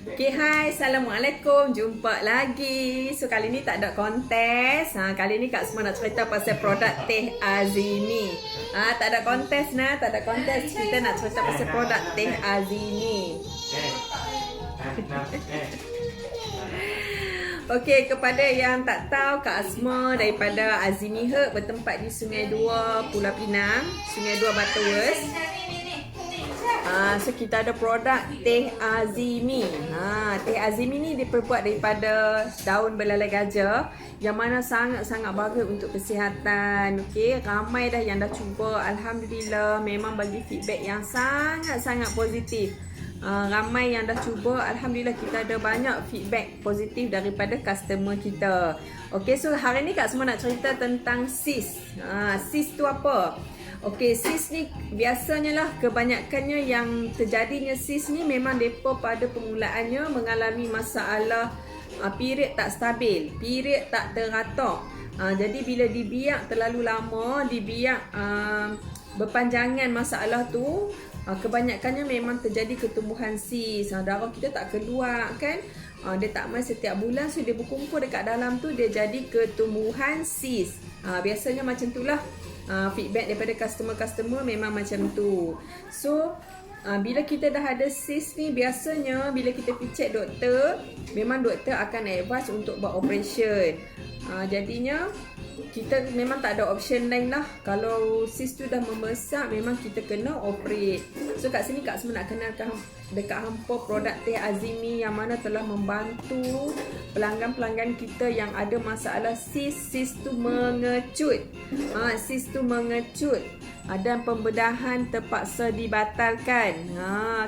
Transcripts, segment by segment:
Okay, hai, Assalamualaikum. Jumpa lagi. So, kali ni tak ada kontes. Kali ni Kak Asma nak cerita pasal produk Teh Azimi. Tak ada kontes nah, tak ada kontes. Kita nak cerita pasal produk Teh Azimi. Okey, kepada yang tak tahu, Kak Asma daripada Azimi Herb bertempat di Sungai Dua, Pulau Pinang, Sungai Dua, Butterworth. So kita ada produk Teh Azimi. Teh Azimi ni diperbuat daripada daun belalai gajah yang mana sangat-sangat bagus untuk kesihatan. Okey, ramai dah yang dah cuba. Alhamdulillah, memang bagi feedback yang sangat-sangat positif. Ramai yang dah cuba. Alhamdulillah, kita ada banyak feedback positif daripada customer kita. Okey, so hari ni Kak semua nak cerita tentang cyst. Cyst tu apa? Okey, cyst ni biasanya lah kebanyakannya yang terjadinya cyst ni memang mereka pada permulaannya mengalami masalah period tak stabil, period tak teratur. Jadi bila dibiak terlalu lama, dibiak berpanjangan masalah tu, kebanyakannya memang terjadi ketumbuhan cyst. Darah kita tak keluar kan, dia tak main setiap bulan, so dia berkumpul dekat dalam tu, dia jadi ketumbuhan cyst. Biasanya macam tu lah. Feedback daripada customer-customer memang macam tu. So bila kita dah ada cyst ni, biasanya bila kita pergi check doktor, memang doktor akan advise untuk buat operation. Jadinya kita memang tak ada option lain lah. Kalau cyst tu dah membesar, memang kita kena operate. So kat sini Kak semua nak kenalkan dekat hampa produk Teh Azimi yang mana telah membantu pelanggan-pelanggan kita yang ada masalah cyst. Cyst tu mengecut. Cyst tu mengecut. Dan pembedahan terpaksa dibatalkan.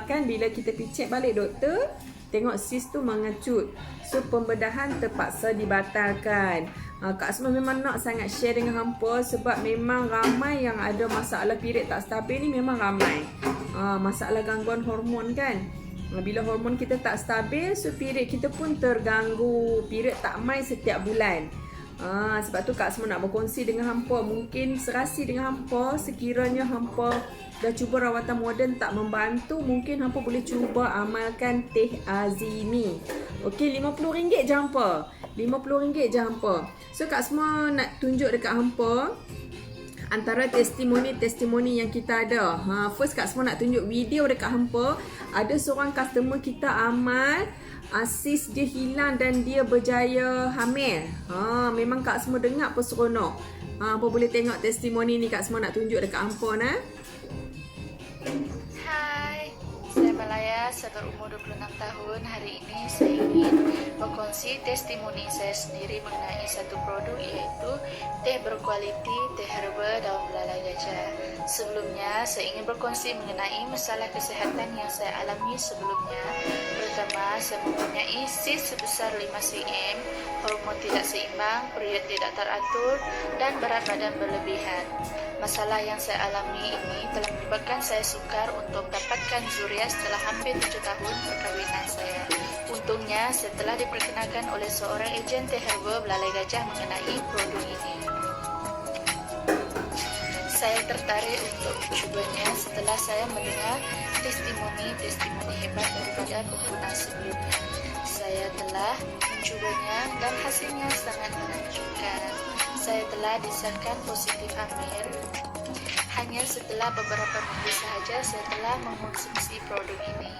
Kan bila kita pergi check balik doktor, tengok cyst tu mengecut. So pembedahan terpaksa dibatalkan. Kak Asma memang nak sangat share dengan hampa sebab memang ramai yang ada masalah period tak stabil ni, memang ramai. Masalah gangguan hormon kan. Bila hormon kita tak stabil, so period kita pun terganggu. Period tak main setiap bulan. Sebab tu Kak Asma nak berkongsi dengan hampa. Mungkin serasi dengan hampa, sekiranya hampa dah cuba rawatan moden tak membantu, mungkin hampa boleh cuba amalkan Teh Azimi. Okey, RM50 je hampa. RM50 je hampa. So Kak semua nak tunjuk dekat hampa antara testimoni yang kita ada. First Kak semua nak tunjuk video dekat hampa. Ada seorang customer kita amal, cyst dia hilang dan dia berjaya hamil. Memang Kak semua dengar apa seronok. Hampa boleh tengok testimoni ni, Kak semua nak tunjuk dekat hampa nah. Hai, saya Malaya, saya berumur 26 tahun. Hari ini saya ingin berkongsi testimoni saya sendiri mengenai satu produk, iaitu teh berkualiti, teh herba daun belalai gajah. Sebelumnya, saya ingin berkongsi mengenai masalah kesihatan yang saya alami sebelumnya. Pertama, saya mempunyai cyst sebesar 5 cm, hormon tidak seimbang, period tidak teratur, dan berat badan berlebihan. Masalah yang saya alami ini telah menyebabkan saya sukar untuk mendapatkan zuriat setelah hampir 7 tahun perkahwinan saya. Untungnya, setelah diperkenalkan oleh seorang ejen teh herba belalai gajah mengenai produk ini, saya tertarik untuk mencubanya setelah saya mendengar testimoni hebat daripada pengguna sebelumnya. Saya telah mencubanya dan hasilnya sangat menakjubkan. Saya telah disahkan positif hamil. Hanya setelah beberapa minggu sahaja saya telah mengkonsumsi produk ini.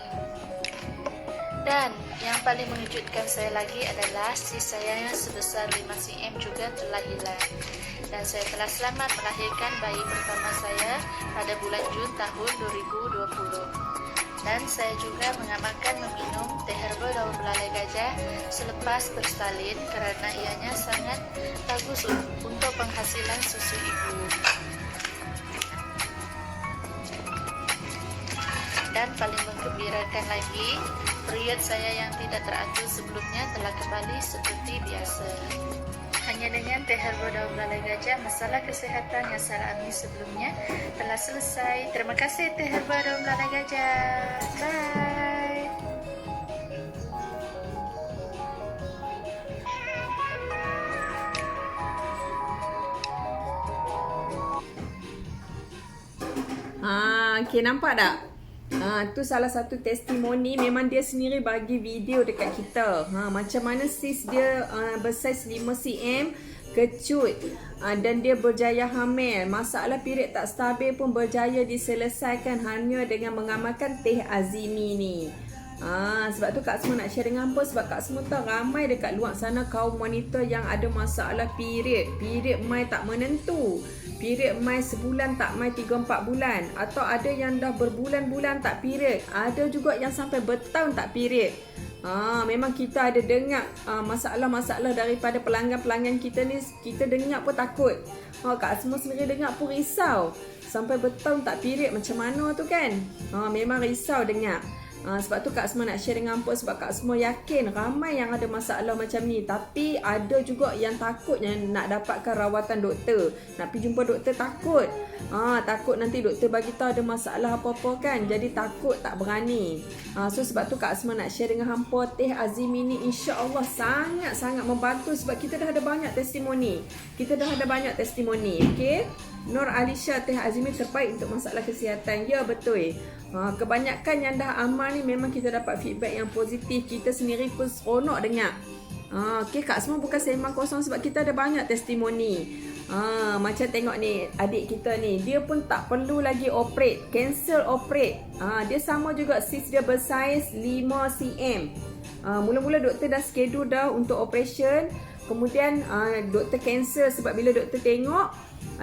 Dan yang paling mengejutkan saya lagi adalah cyst saya yang sebesar 5 cm juga telah hilang. Dan saya telah selamat melahirkan bayi pertama saya pada bulan Jun tahun 2020. Dan saya juga mengamalkan meminum teh herba daun belalai gajah selepas bersalin kerana ianya sangat bagus untuk penghasilan susu ibu. Dan paling menggembirakan lagi, period saya yang tidak teratur sebelumnya telah kembali seperti biasa. Hanya dengan teh herba daun belalai gajah, masalah kesihatan yang saya alami sebelumnya telah selesai. Terima kasih teh herba daun belalai gajah. Bye. Okay, nampak tak? Tu salah satu testimoni. Memang dia sendiri bagi video dekat kita. Macam mana sis dia bersaiz 5 cm, kecut, dan dia berjaya hamil. Masalah period tak stabil pun berjaya diselesaikan hanya dengan mengamalkan teh azimi ni. Sebab tu Kak Semua nak share dengan hampa. Sebab Kak Semua tahu ramai dekat luar sana kaum wanita yang ada masalah period. Period mai tak menentu, period mai sebulan tak mai 3-4 bulan, atau ada yang dah berbulan-bulan tak period, ada juga yang sampai bertahun tak period. Memang kita ada dengar masalah-masalah daripada pelanggan-pelanggan kita ni. Kita dengar pun takut. Kak Semua sendiri dengar pun risau. Sampai bertahun tak period, macam mana tu kan? Memang risau dengar. Sebab tu Kak Semua nak share dengan hampa. Sebab Kak Semua yakin ramai yang ada masalah macam ni. Tapi ada juga yang takut yang nak dapatkan rawatan doktor. Nak pergi jumpa doktor takut. Takut nanti doktor bagi tahu ada masalah apa-apa kan. Jadi takut, tak berani. So sebab tu Kak Semua nak share dengan hampa. Teh azimi ni insya-Allah sangat-sangat membantu. Sebab kita dah ada banyak testimoni. Okey. Nur Alisha, teh azimi terbaik untuk masalah kesihatan. Ya, betul. Kebanyakan yang dah amal ni memang kita dapat feedback yang positif. Kita sendiri pun seronok dengar. Okay, Kak Semua bukan sembang kosong sebab kita ada banyak testimoni. Macam tengok ni, adik kita ni, dia pun tak perlu lagi operate, cancel operate. Dia sama juga, sis dia bersaiz 5 cm. Mula-mula doktor dah schedule dah untuk operation. Kemudian doktor cancel sebab bila doktor tengok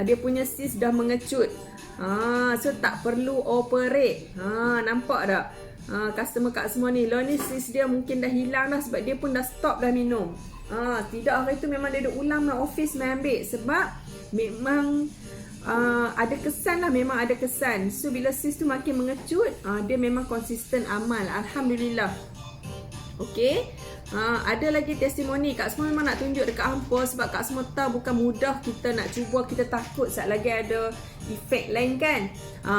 dia punya sis dah mengecut. So tak perlu operate. Nampak tak? Customer Kak Semua ni, lah ni sis dia mungkin dah hilang dah sebab dia pun dah stop dah minum. Tidak, hari tu memang dia ada ulang lah office main ambil. Sebab memang ada kesan lah, memang ada kesan. So bila sis tu makin mengecut, dia memang konsisten amal. Alhamdulillah. Okay. Ada lagi testimoni. Kak Semua memang nak tunjuk dekat hampa. Sebab Kak Semua tahu bukan mudah kita nak cuba. Kita takut saat lagi ada efek lain kan.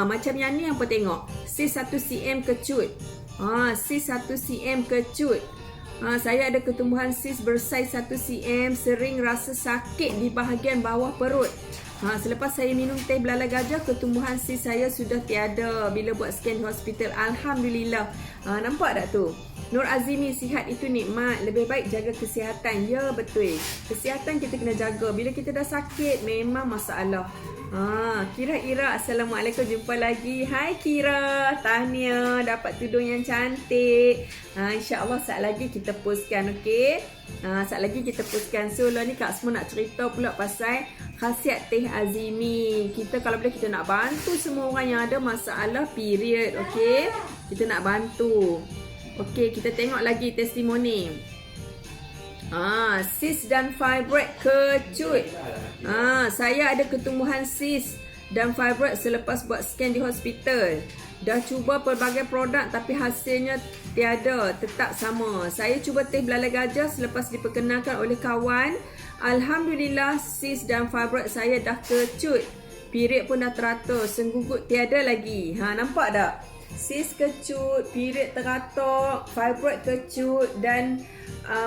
Macam yang ni hampa tengok, sis 1 cm kecut. Sis 1 cm kecut. Saya ada ketumbuhan sis bersaiz 1 cm. Sering rasa sakit di bahagian bawah perut. Selepas saya minum teh belalai gajah, ketumbuhan sis saya sudah tiada bila buat scan di hospital. Alhamdulillah. Nampak tak tu? Nur Azimi, sihat itu nikmat. Lebih baik jaga kesihatan. Ya, betul. Kesihatan kita kena jaga. Bila kita dah sakit, memang masalah. Kira-Ira, Assalamualaikum, jumpa lagi. Hai Kira, tahniah dapat tudung yang cantik. InsyaAllah saat lagi kita postkan, okey? Saat lagi kita postkan. So lah ni Kak Semua nak cerita pula pasal khasiat teh azimi. Kita kalau boleh kita nak bantu semua orang yang ada masalah period, okey? Kita nak bantu. Okey, kita tengok lagi testimoni. Sis dan fibroid kecut. Saya ada ketumbuhan sis dan fibroid selepas buat scan di hospital. Dah cuba pelbagai produk tapi hasilnya tiada, tetap sama. Saya cuba teh belalai gajah selepas diperkenalkan oleh kawan. Alhamdulillah, sis dan fibroid saya dah kecut. Period pun dah teratur, senggugut tiada lagi. Nampak tak? Sis kecut, period teratur, fibroid kecut dan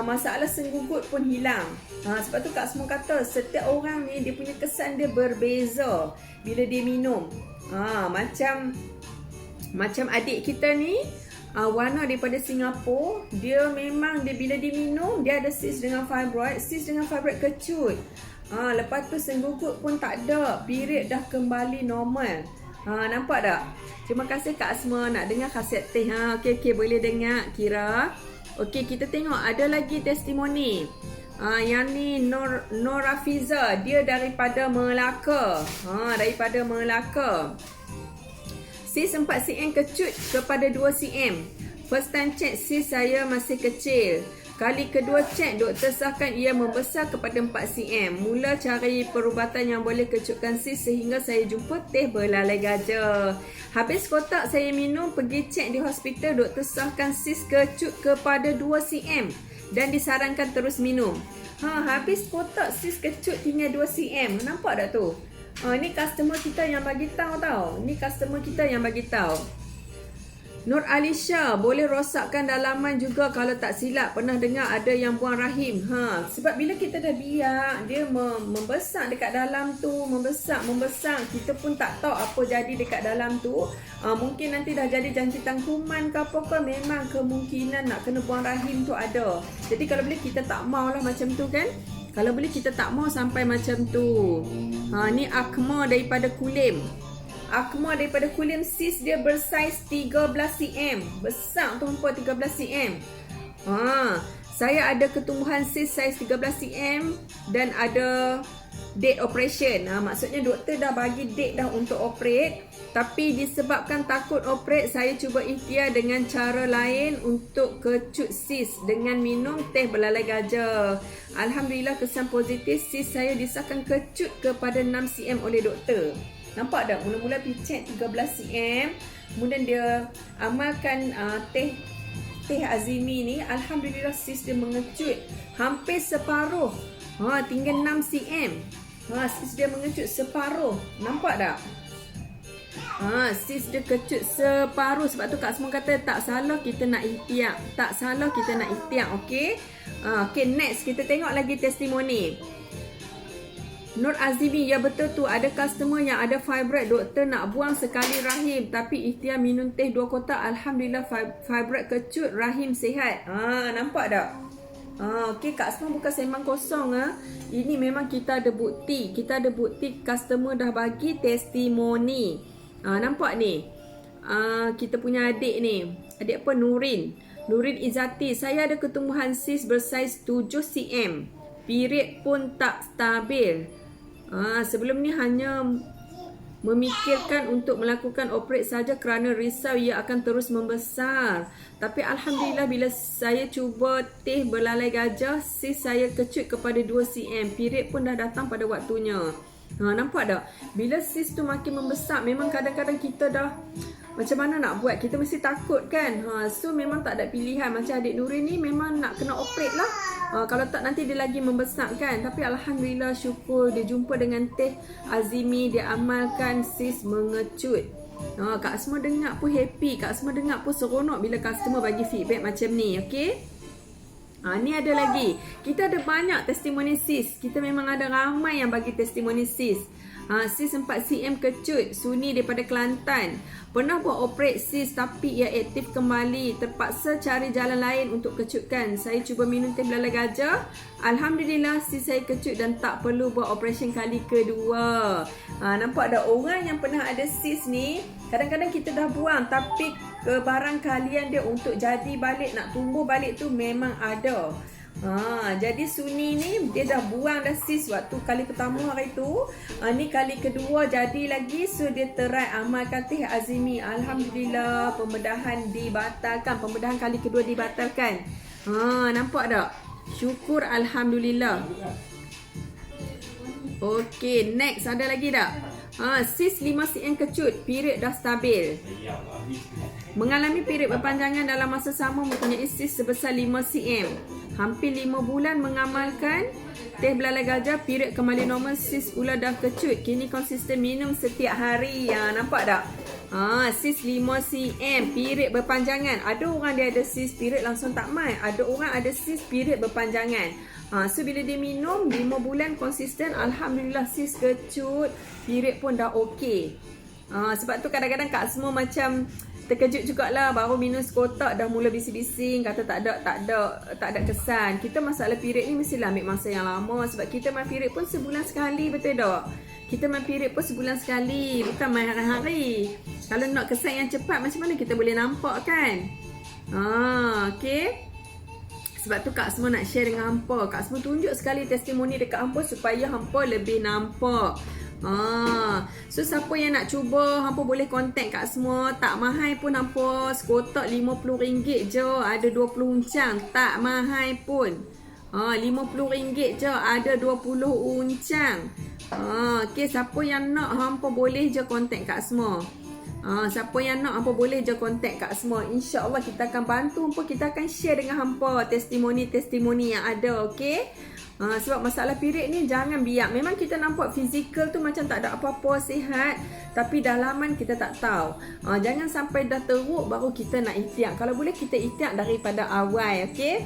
masalah senggugut pun hilang. Sebab tu Kak Semua kata setiap orang ni dia punya kesan dia berbeza bila dia minum. Macam adik kita ni, Wana daripada Singapura, dia memang bila dia minum dia ada sis dengan fibroid kecut. Lepas tu senggugut pun tak ada, period dah kembali normal. Nampak tak? Terima kasih Kak Semua nak dengar khasiat teh. Okey, boleh dengar Kira. Okey, kita tengok ada lagi testimoni. Yang ni Nur Rafiza, dia daripada Melaka. Daripada Melaka. Sis 4 cm kecut kepada 2 cm. First time check sis saya masih kecil. Kali kedua cek, doktor sahkan ia membesar kepada 4 cm. Mula cari perubatan yang boleh kecutkan sis sehingga saya jumpa teh belalai gajah. Habis kotak saya minum, pergi cek di hospital, doktor sahkan sis kecut kepada 2 cm dan disarankan terus minum. Habis kotak sis kecut tinggal 2 cm. Nampak tak tu? Ni customer kita yang bagi tahu tau. Nur Alisha, boleh rosakkan dalaman juga kalau tak silap. Pernah dengar ada yang buang rahim. Sebab bila kita dah biak, dia membesar dekat dalam tu, membesar. Kita pun tak tahu apa jadi dekat dalam tu. Mungkin nanti dah jadi jangkitan kuman ke apa ke, memang kemungkinan nak kena buang rahim tu ada. Jadi kalau boleh kita tak maulah macam tu kan. Kalau boleh kita tak mau sampai macam tu. Ni Akma daripada Kulim. Akma daripada Kulim, sis dia bersaiz 13 cm. Besar tu hampa 13 cm. Saya ada ketumbuhan sis saiz 13 cm dan ada date operation. Maksudnya doktor dah bagi date dah untuk operate. Tapi disebabkan takut operate, saya cuba ikhtiar dengan cara lain untuk kecut sis dengan minum teh belalai gajah. Alhamdulillah kesan positif, sis saya disahkan kecut kepada 6 cm oleh doktor. Nampak tak? Mula-mula picit 13 cm. Kemudian dia amalkan teh Azimi ni. Alhamdulillah sis dia mengecut hampir separuh. Tinggal 6 cm. Sis dia mengecut separuh. Nampak tak? Sis dia kecut separuh. Sebab tu Kak Semua kata tak salah kita nak ikhtiar. Tak salah kita nak ikhtiar. Okay? Okay, next kita tengok lagi testimoni. Nur Azimi, ya betul tu, ada customer yang ada fibroid, doktor nak buang sekali rahim tapi ikhtiar minum teh 2 kotak. Alhamdulillah fibroid kecut, rahim sihat. Nampak tak? Okey, Kak Semua bukan sembang kosong. Ini memang kita ada bukti. Kita ada bukti customer dah bagi testimoni. Nampak ni? Kita punya adik ni. Adik apa? Nurin Izzati. Saya ada ketumbuhan sis bersaiz 7 cm. Period pun tak stabil. Sebelum ni hanya memikirkan untuk melakukan operate saja kerana risau ia akan terus membesar. Tapi Alhamdulillah bila saya cuba teh belalai gajah, sis saya kecut kepada 2 cm. Period pun dah datang pada waktunya. Nampak tak? Bila sis tu makin membesar, memang kadang-kadang kita dah macam mana nak buat? Kita mesti takut kan? So memang tak ada pilihan. Macam adik Nurin ni memang nak kena operate lah. Kalau tak nanti dia lagi membesar kan. Tapi Alhamdulillah syukur dia jumpa dengan teh Azimi. Dia amalkan, sis mengecut. Kak Semua dengar pun happy. Kak Semua dengar pun seronok bila customer bagi feedback macam ni. Okay? Ni ada lagi. Kita ada banyak testimoni sis. Kita memang ada ramai yang bagi testimoni sis. Sis 4 cm kecut, Suni daripada Kelantan. Pernah buat operate sis tapi ia aktif kembali. Terpaksa cari jalan lain untuk kecutkan. Saya cuba minum teh belalai gajah. Alhamdulillah sis saya kecut dan tak perlu buat operation kali kedua. Nampak ada orang yang pernah ada sis ni. Kadang-kadang kita dah buang tapi kebarang kalian dia untuk jadi balik, nak tumbuh balik tu memang ada. Jadi Suni ni dia dah buang dah sis waktu kali pertama hari tu. Ni kali kedua jadi lagi. So dia terai amalkan teh Azimi. Alhamdulillah pembedahan dibatalkan. Pembedahan kali kedua dibatalkan. Nampak tak? Syukur Alhamdulillah. Okey, next ada lagi tak? Sis 5 cm kecut, period dah stabil. Mengalami period berpanjangan dalam masa sama, mempunyai sis sebesar 5 cm. Hampir 5 bulan mengamalkan teh belalai gajah, period kembali normal, sis pula dah kecut. Kini konsisten minum setiap hari. Nampak tak? Sis 5 cm, period berpanjangan. Ada orang dia ada sis period langsung tak mai. Ada orang ada sis period berpanjangan. So bila dia minum 5 bulan konsisten, Alhamdulillah sis kecut, period pun dah okey. Sebab tu kadang-kadang Kak Semua macam terkejut jugalah, baru minum sekotak dah mula bising-bising kata tak ada kesan. Kita masalah period ni mestilah ambil masa yang lama sebab kita main period pun sebulan sekali, betul tak? Kita main period pun sebulan sekali, bukan main hari-hari. Kalau nak kesan yang cepat macam mana kita boleh nampak kan? Okey. Sebab tu Kak Semua nak share dengan hampa. Kak Semua tunjuk sekali testimoni dekat hampa supaya hampa lebih nampak. So siapa yang nak cuba, hampa boleh contact Kak Semua. Tak mahal pun hampa, sekotak RM50 je, ada 20 uncang. Tak mahal pun. RM50 je, ada 20 uncang. Okay, siapa yang nak hampa boleh je contact Kak Semua. Siapa yang nak hampa boleh je contact Kak Semua. InsyaAllah kita akan bantu hampa. Kita akan share dengan hampa testimoni-testimoni yang ada. Okay. Sebab masalah period ni jangan biak. Memang kita nampak fizikal tu macam tak ada apa-apa, sihat, tapi dalaman kita tak tahu. Jangan sampai dah teruk baru kita nak ikhtiar. Kalau boleh kita ikhtiar daripada awal, okey?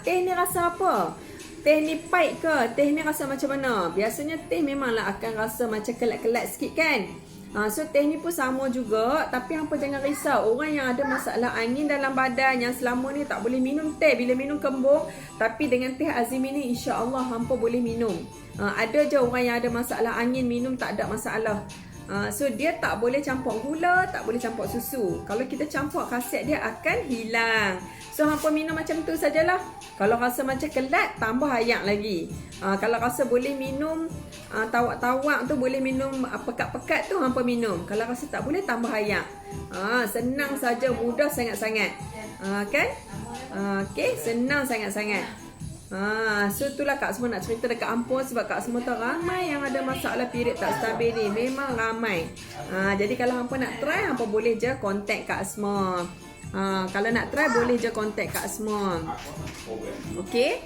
Teh ni rasa apa? Teh ni pahit ke? Teh ni rasa macam mana? Biasanya teh memanglah akan rasa macam kelat-kelat sikit kan? So teh ni pun sama juga. Tapi hampa jangan risau. Orang yang ada masalah angin dalam badan, yang selama ni tak boleh minum teh, bila minum kembung, tapi dengan teh Azimi ni insya-Allah hampa boleh minum. Ada je orang yang ada masalah angin minum tak ada masalah. So dia tak boleh campur gula, tak boleh campur susu. Kalau kita campur, khasiat dia akan hilang. So hampa minum macam tu sajalah. Kalau rasa macam kelat, tambah ayak lagi. Kalau rasa boleh minum tawak-tawak tu, boleh minum pekat-pekat tu, hampa minum. Kalau rasa tak boleh, tambah ayak. Senang saja, mudah sangat-sangat. Kan? Okay, senang sangat-sangat. So itulah Kak Semua nak cerita dekat Ampun. Sebab Kak Semua tahu ramai yang ada masalah period tak stabil ni. Memang ramai. Jadi kalau hampa nak try, hampa boleh je contact Kak Semua. Kalau nak try, boleh je contact Kak Semua. Okay?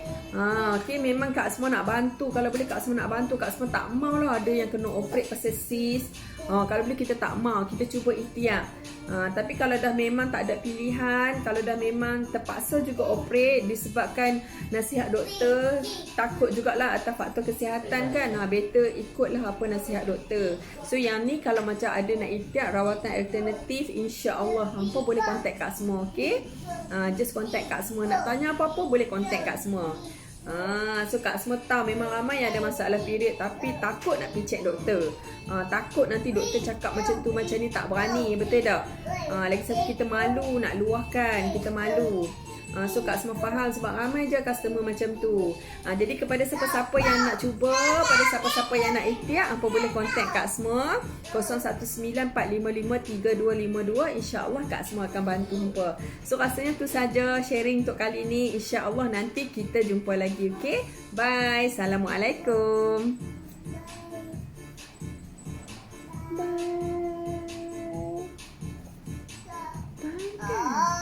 Okay, memang Kak Semua nak bantu. Kalau boleh Kak Semua nak bantu. Kak Semua tak mau lah ada yang kena operate pasal sis. Kalau boleh kita tak mau, kita cuba ikhtiar. Tapi kalau dah memang tak ada pilihan, kalau dah memang terpaksa juga operate disebabkan nasihat doktor, takut jugalah atas faktor kesihatan kan, better ikutlah apa nasihat doktor. So yang ni kalau macam ada nak ikhtiar rawatan alternatif, insya-Allah hampa boleh contact Kak Semua. Okay, just contact Kak Semua. Nak tanya apa-apa boleh contact Kak Semua. So Kak Semua tahu memang ramai yang ada masalah period tapi takut nak pergi check doktor. Takut nanti doktor cakap macam tu macam ni, tak berani, betul tak? Lagi satu kita malu nak luahkan, kita malu. So Kak Semua faham sebab ramai je customer macam tu. Jadi kepada siapa-siapa yang nak cuba, pada siapa-siapa yang nak ikhtiar, hampa boleh contact Kak Semua 0194553252. InsyaAllah Kak Semua akan bantu hampa. So rasanya tu saja sharing untuk kali ni. InsyaAllah nanti kita jumpa lagi. Okay, bye. Assalamualaikum.